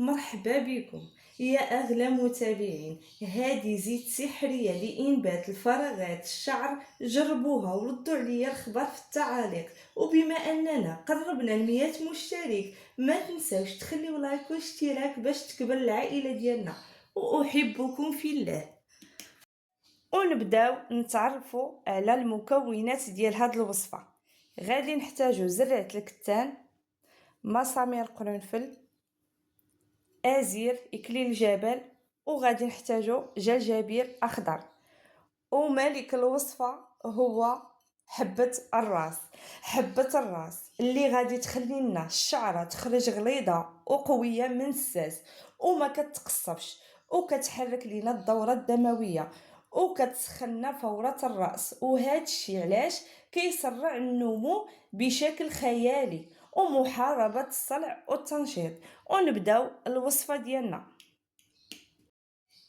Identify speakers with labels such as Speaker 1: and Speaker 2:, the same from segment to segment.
Speaker 1: مرحبا بكم يا أغلى متابعين. هذه زيت سحرية لإنبات الفراغات الشعر، جربوها وردوا عليا الخبر في التعاليق. وبما أننا قربنا 100 مشترك، ما تنساوش تخليو لايك واشتراك باش تكبر العائلة ديالنا، وأحبكم في الله. ونبداو نتعرفوا على المكونات ديال هاد الوصفة. غادي نحتاجو زرعة الكتان، مسامير قرنفل، ازير اكليل الجبل، وغادي نحتاجو جرجبير اخضر. وملك الوصفه هو حبه الراس اللي غادي تخلي لنا الشعره تخرج غليظه وقويه من الساس، وما كتقصفش، وكتحرك لينا الدوره الدمويه، وكتسخن فورة الراس. وهذا الشيء علاش كيسرع النمو بشكل خيالي ومحاربه الصلع والتنشيط. ونبداو الوصفه ديالنا.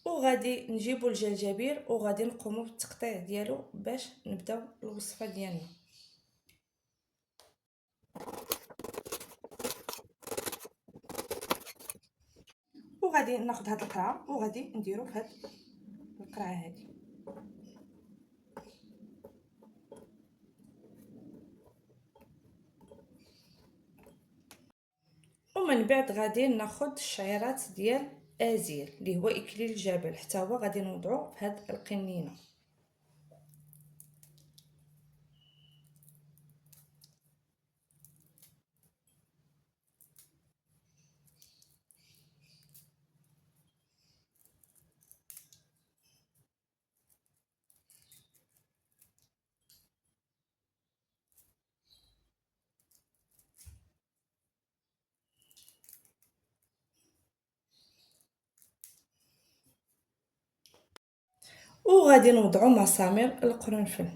Speaker 1: وغادي نجيبو الجرجبير وغادي نقومو بالتقطيع ديالو باش نبداو الوصفه ديالنا. وغادي ناخذ هاد القرعه وغادي نديرو في هاد القرعه هادي. ومن بعد غادي ناخذ الشعيرات ديال ازير اللي هو اكليل الجبل، حتى هو غادي نوضعو في هاد القنينه. وغادي نوضعو مسامير القرنفل.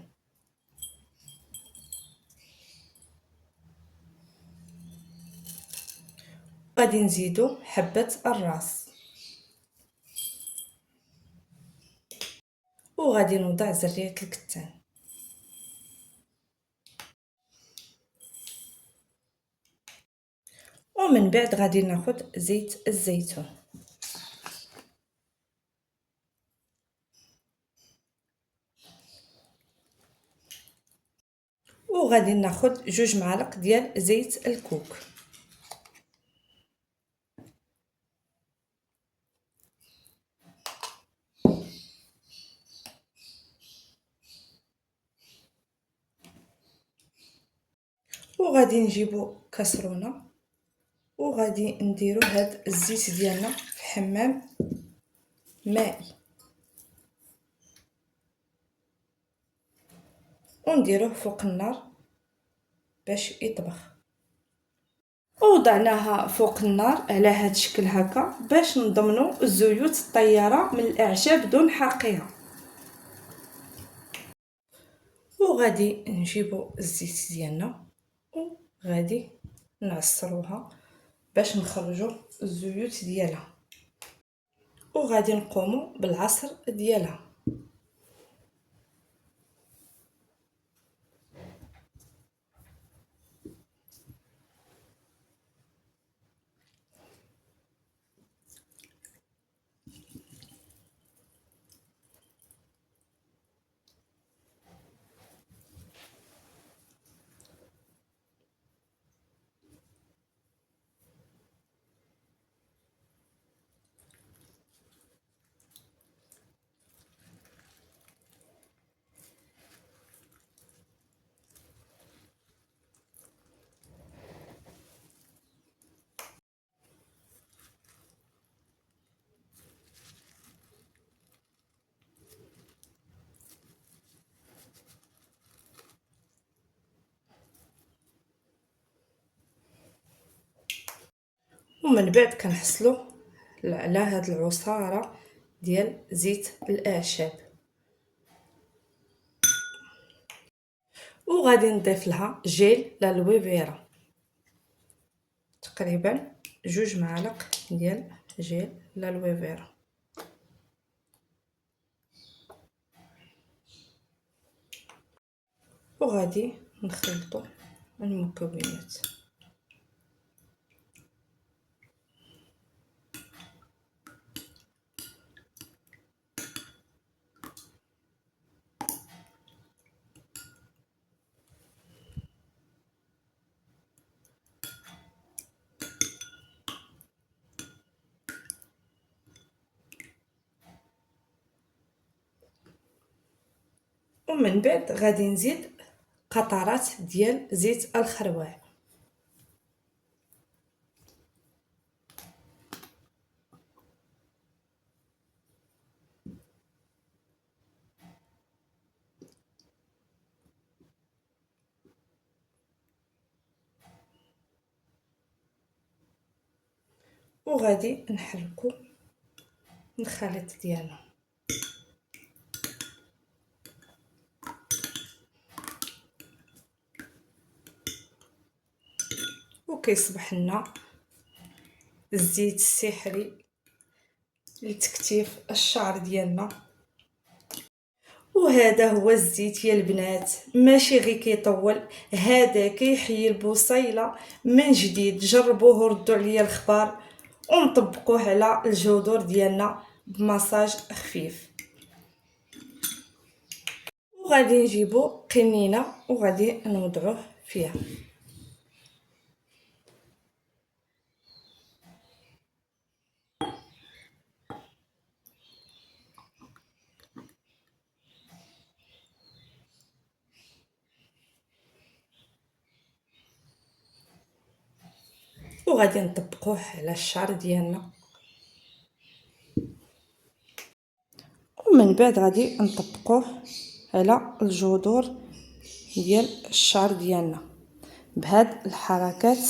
Speaker 1: غادي نزيدو حبه الراس، وغادي نوضع زريعه الكتان. ومن بعد غادي ناخذ زيت الزيتون، وغادي ناخذ 2 معالق ديال زيت الكوك. وغادي نجيبو كاسرونه وغادي نديرو هاد الزيت ديالنا في حمام مائي، ونديروه فوق النار باش يطبخ. ووضعناها فوق النار على هاد الشكل هكا باش نضمنوا الزيوت الطياره من الاعشاب دون حرقها. وغادي نجيبو الزيت ديالنا وغادي نعصروها باش نخرجوا الزيوت ديالها، وغادي نقوموا بالعصر ديالها. ومن بعد كنحصلوا على هاد العصاره ديال زيت الاعشاب، وغادي نضيف لها جيل لالوي فيرا، تقريبا 2 معالق ديال جيل لالوي فيرا. وغادي نخلطوا المكونات. ومن بعد غادي نزيد قطرات ديال زيت الخروع. وغادي نحركو الخليط ديالنا. وكيصبح لنا الزيت السحري لتكتيف الشعر ديالنا. وهذا هو الزيت يا البنات، ماشي غير كيطول، هذا كيحيي البصيله من جديد. جربوه وردوا عليا الخبار، ونطبقوه على الجذور ديالنا بمساج خفيف. وغادي نجيبو قنينه وغادي نوضعوه فيها. وغادي نطبقوه على الشعر ديالنا. ومن بعد غادي نطبقوه على الجذور ديال الشعر ديالنا بهاد الحركات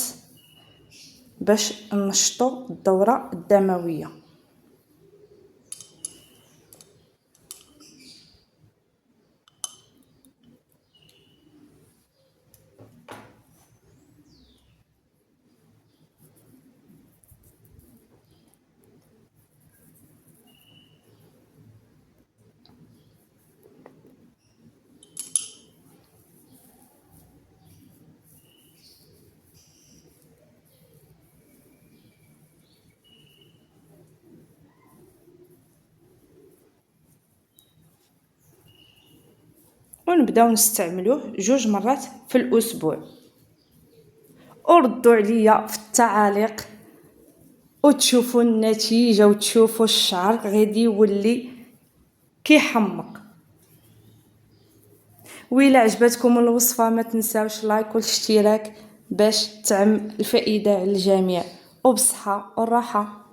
Speaker 1: باش نشطوا الدوره الدمويه. ونبداو نستعملوه 2 مرات في الاسبوع. وردوا عليا في التعاليق وتشوفوا النتيجه وتشوفوا الشعر غادي يولي كيحمق. وإلا عجبتكم الوصفه ما تنساوش لايك والاشتراك باش تعم الفائده على الجميع، وبصحه والراحه.